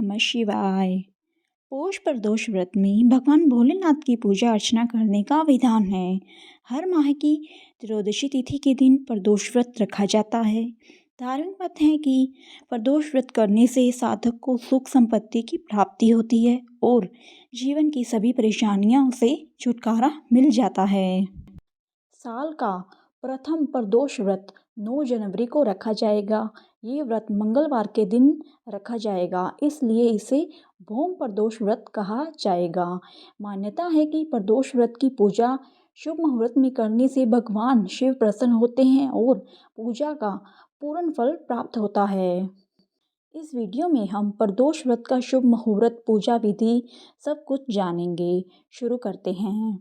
नमः शिवाय। पौष प्रदोष व्रत में भगवान भोलेनाथ की पूजा अर्चना करने का विधान है। हर माह की त्रयोदशी तिथि के दिन प्रदोष व्रत रखा जाता है। धार्मिक मत है कि प्रदोष व्रत करने से साधक को सुख संपत्ति की प्राप्ति होती है और जीवन की सभी परेशानियों से छुटकारा मिल जाता है। साल का प्रथम प्रदोष व्रत 9 जनवरी को रखा जाएगा। ये व्रत मंगलवार के दिन रखा जाएगा, इसलिए इसे भौम प्रदोष व्रत कहा जाएगा। मान्यता है कि प्रदोष व्रत की पूजा शुभ मुहूर्त में करने से भगवान शिव प्रसन्न होते हैं और पूजा का पूर्ण फल प्राप्त होता है। इस वीडियो में हम प्रदोष व्रत का शुभ मुहूर्त, पूजा विधि सब कुछ जानेंगे। शुरू करते हैं।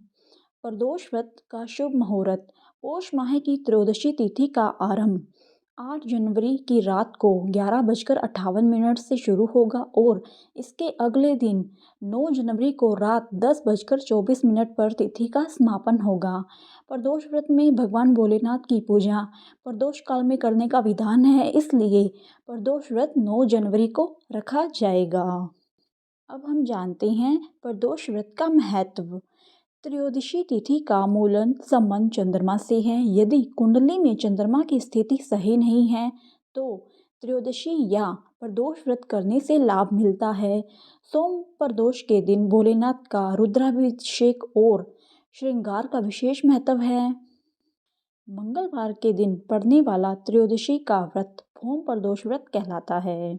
प्रदोष व्रत का शुभ मुहूर्त। पौष माह की त्रयोदशी तिथि का आरंभ 8 जनवरी की रात को 11:58 से शुरू होगा और इसके अगले दिन 9 जनवरी को रात 10:24 पर तिथि का समापन होगा। प्रदोष व्रत में भगवान भोलेनाथ की पूजा प्रदोष काल में करने का विधान है, इसलिए प्रदोष व्रत 9 जनवरी को रखा जाएगा। अब हम जानते हैं प्रदोष व्रत का महत्व। त्रयोदशी तिथि का मूलन संबंध चंद्रमा से है। यदि कुंडली में चंद्रमा की स्थिति सही नहीं है तो त्रयोदशी या प्रदोष व्रत करने से लाभ मिलता है। सोम प्रदोष के दिन भोलेनाथ का रुद्राभिषेक और श्रृंगार का विशेष महत्व है। मंगलवार के दिन पड़ने वाला त्रयोदशी का व्रत भौम प्रदोष व्रत कहलाता है।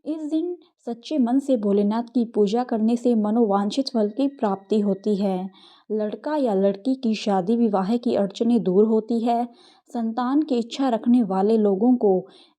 इस दिन सच्चे मन से भोलेनाथ की पूजा करने से मनोवांछित फल की प्राप्ति होती है। लड़का या लड़की की शादी विवाह की अड़चनें दूर होती है। संतान की इच्छा रखने वाले लोगों को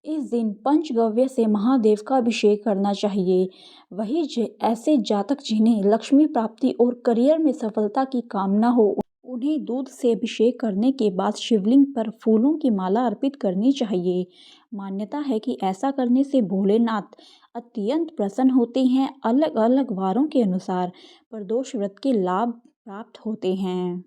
इस दिन पंचगव्य से महादेव का अभिषेक करना चाहिए। वही ऐसे जातक जिन्हें लक्ष्मी प्राप्ति और करियर में सफलता की कामना हो, उन्हें दूध से अभिषेक करने के बाद शिवलिंग पर फूलों की माला अर्पित करनी चाहिए। मान्यता है कि ऐसा करने से भोलेनाथ अत्यंत प्रसन्न होते हैं। अलग अलग वारों के अनुसार प्रदोष व्रत के लाभ प्राप्त होते हैं।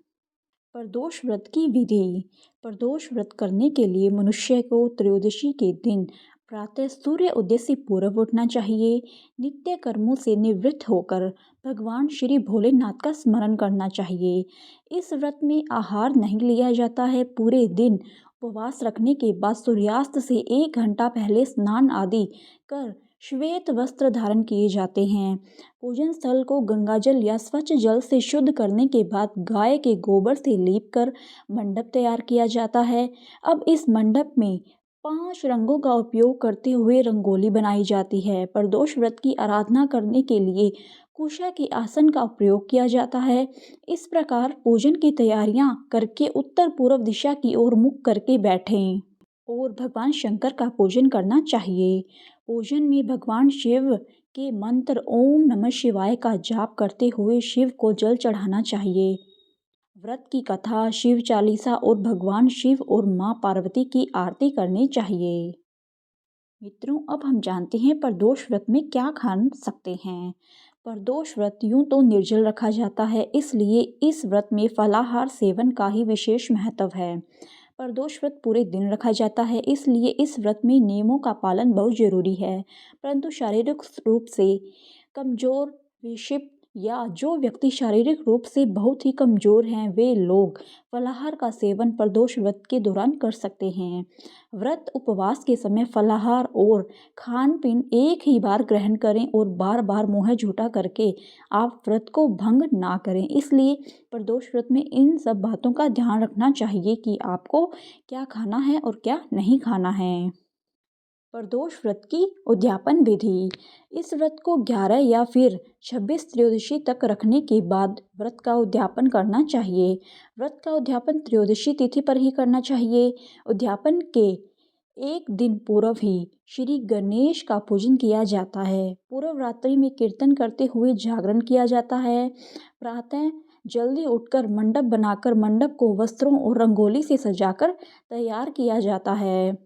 प्रदोष व्रत की विधि। प्रदोष व्रत करने के लिए मनुष्य को त्रयोदशी के दिन प्रातः सूर्य उदय से पूर्व उठना चाहिए। नित्य कर्मों से निवृत्त होकर भगवान श्री भोलेनाथ का स्मरण करना चाहिए। इस व्रत में आहार नहीं लिया जाता है। पूरे दिन उपवास रखने के बाद सूर्यास्त से 1 घंटा पहले स्नान आदि कर श्वेत वस्त्र धारण किए जाते हैं। पूजन स्थल को गंगाजल या स्वच्छ जल से शुद्ध करने के बाद गाय के गोबर से लीप कर मंडप तैयार किया जाता है। अब इस मंडप में 5 रंगों का उपयोग करते हुए रंगोली बनाई जाती है। प्रदोष व्रत की आराधना करने के लिए कुशा के आसन का प्रयोग किया जाता है। इस प्रकार पूजन की तैयारियां करके उत्तर पूर्व दिशा की ओर मुख करके बैठें और भगवान शंकर का पूजन करना चाहिए। पूजन में भगवान शिव के मंत्र ओम नमः शिवाय का जाप करते हुए शिव को जल चढ़ाना चाहिए। व्रत की कथा, शिव चालीसा और भगवान शिव और मां पार्वती की आरती करनी चाहिए। मित्रों, अब हम जानते हैं प्रदोष व्रत में क्या खा सकते हैं। प्रदोष व्रत यूं तो निर्जल रखा जाता है, इसलिए इस व्रत में फलाहार सेवन का ही विशेष महत्व है। प्रदोष व्रत पूरे दिन रखा जाता है, इसलिए इस व्रत में नियमों का पालन बहुत जरूरी है। परंतु शारीरिक रूप से कमजोर, विक्षिप्त या जो व्यक्ति शारीरिक रूप से बहुत ही कमजोर हैं, वे लोग फलाहार का सेवन प्रदोष व्रत के दौरान कर सकते हैं। व्रत उपवास के समय फलाहार और खान पीन एक ही बार ग्रहण करें और बार बार मुँह झूठा करके आप व्रत को भंग ना करें। इसलिए प्रदोष व्रत में इन सब बातों का ध्यान रखना चाहिए कि आपको क्या खाना है और क्या नहीं खाना है। प्रदोष व्रत की उद्यापन विधि। इस व्रत को 11 या फिर 26 त्रयोदशी तक रखने के बाद व्रत का उद्यापन करना चाहिए। व्रत का उद्यापन त्रयोदशी तिथि पर ही करना चाहिए। उद्यापन के एक दिन पूर्व ही श्री गणेश का पूजन किया जाता है। पूर्व रात्रि में कीर्तन करते हुए जागरण किया जाता है। प्रातः जल्दी उठकर मंडप बनाकर मंडप को वस्त्रों और रंगोली से सजाकर तैयार किया जाता है।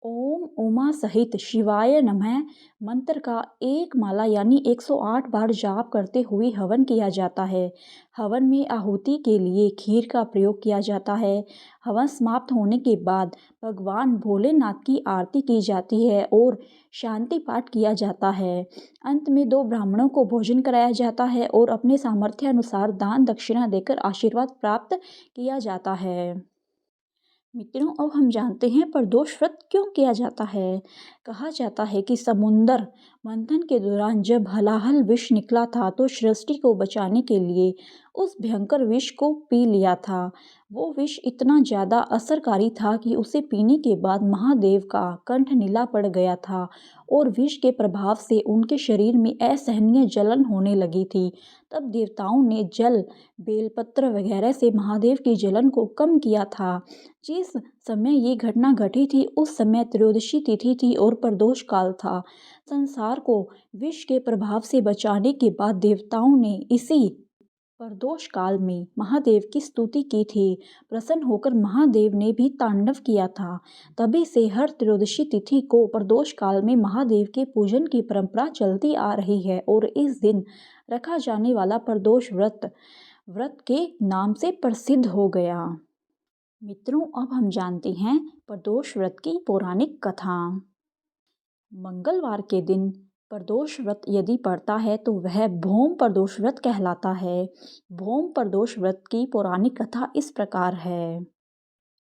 ओम उमा सहित शिवाय नमः मंत्र का एक माला यानी 108 बार जाप करते हुए हवन किया जाता है। हवन में आहुति के लिए खीर का प्रयोग किया जाता है। हवन समाप्त होने के बाद भगवान भोलेनाथ की आरती की जाती है और शांति पाठ किया जाता है। अंत में 2 ब्राह्मणों को भोजन कराया जाता है और अपने सामर्थ्य अनुसार दान दक्षिणा देकर आशीर्वाद प्राप्त किया जाता है। मित्रों, अब हम जानते हैं प्रदोष व्रत क्यों किया जाता है। कहा जाता है कि समुंदर मंथन के दौरान जब हलाहल विष निकला था तो सृष्टि को बचाने के लिए उस भयंकर विष को पी लिया था। वो विष इतना ज़्यादा असरकारी था कि उसे पीने के बाद महादेव का कंठ नीला पड़ गया था और विष के प्रभाव से उनके शरीर में असहनीय जलन होने लगी थी। तब देवताओं ने जल, बेलपत्र वगैरह से महादेव की जलन को कम किया था। जिस समय ये घटना घटी थी उस समय त्रयोदशी तिथि थी और प्रदोष काल था। संसार को विष के प्रभाव से बचाने के बाद देवताओं ने इसी प्रदोष काल में महादेव की स्तुति की थी। प्रसन्न होकर महादेव ने भी तांडव किया था। तभी से हर त्रयोदशी तिथि को प्रदोष काल में महादेव के पूजन की परंपरा चलती आ रही है और इस दिन रखा जाने वाला प्रदोष व्रत के नाम से प्रसिद्ध हो गया। मित्रों, अब हम जानते हैं प्रदोष व्रत की पौराणिक कथा। मंगलवार के दिन प्रदोष व्रत यदि पड़ता है तो वह भौम प्रदोष व्रत कहलाता है। भौम प्रदोष व्रत की पौराणिक कथा इस प्रकार है।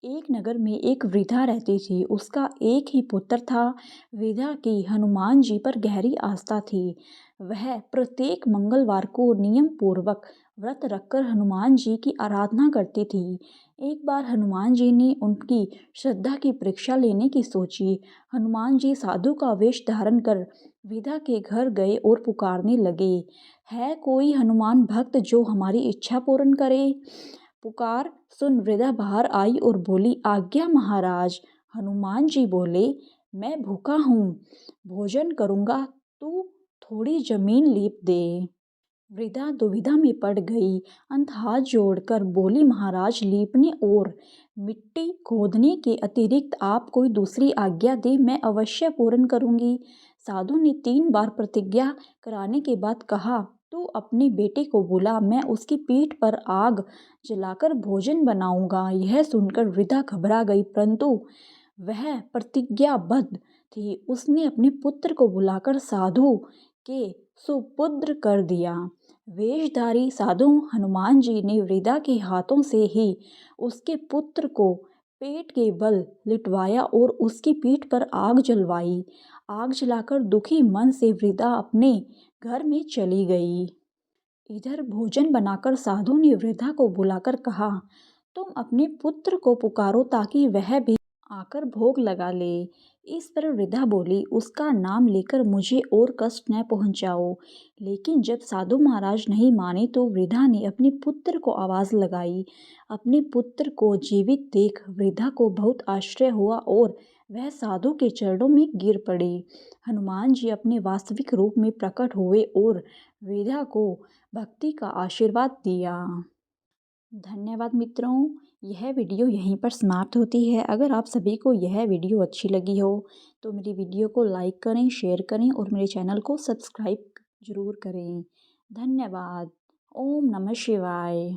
एक नगर में एक वृद्धा रहती थी। उसका एक ही पुत्र था। वृद्धा की हनुमान जी पर गहरी आस्था थी। वह प्रत्येक मंगलवार को नियम पूर्वक व्रत रखकर हनुमान जी की आराधना करती थी। एक बार हनुमान जी ने उनकी श्रद्धा की परीक्षा लेने की सोची। हनुमान जी साधु का वेश धारण कर वृद्धा के घर गए और पुकारने लगे, है कोई हनुमान भक्त जो हमारी इच्छा पूर्ण करे? पुकार सुन वृद्धा बाहर आई और बोली, आज्ञा महाराज। हनुमान जी बोले, मैं भूखा हूँ, भोजन करूँगा, तू थोड़ी जमीन लीप दे। वृद्धा दुविधा में पड़ गई। अंत हाथ जोड़कर बोली, महाराज, लीपने और मिट्टी खोदने के अतिरिक्त आप कोई दूसरी आज्ञा दे, मैं अवश्य पूर्ण करूँगी। साधु ने 3 बार प्रतिज्ञा कराने के बाद कहा, तू अपने बेटे को बुला, मैं उसकी पीठ पर आग जलाकर भोजन बनाऊंगा। यह सुनकर वृद्धा घबरा गई, परंतु वह प्रतिज्ञाबद्ध थी। उसने अपने पुत्र को बुलाकर साधु के सुपुत्र कर दिया। वेशधारी साधु हनुमान जी ने वृद्धा के हाथों से ही उसके पुत्र को पेट के बल लिटवाया और उसकी पीठ पर आग जलवाई। आग जलाकर दुखी मन से वृद्धा अपने घर में चली गई। इधर भोजन बनाकर साधु ने वृद्धा को बुलाकर कहा, तुम अपने पुत्र को पुकारो ताकि वह भी आकर भोग लगा ले। इस पर वृद्धा बोली, उसका नाम लेकर मुझे और कष्ट न पहुंचाओ। लेकिन जब साधु महाराज नहीं माने तो वृद्धा ने अपने पुत्र को आवाज़ लगाई। अपने पुत्र को जीवित देख वृद्धा को बहुत आश्चर्य हुआ और वह साधु के चरणों में गिर पड़ी। हनुमान जी अपने वास्तविक रूप में प्रकट हुए और वृद्धा को भक्ति का आशीर्वाद दिया। धन्यवाद मित्रों, यह वीडियो यहीं पर समाप्त होती है। अगर आप सभी को यह वीडियो अच्छी लगी हो तो मेरी वीडियो को लाइक करें, शेयर करें और मेरे चैनल को सब्सक्राइब ज़रूर करें। धन्यवाद। ओम नमः शिवाय।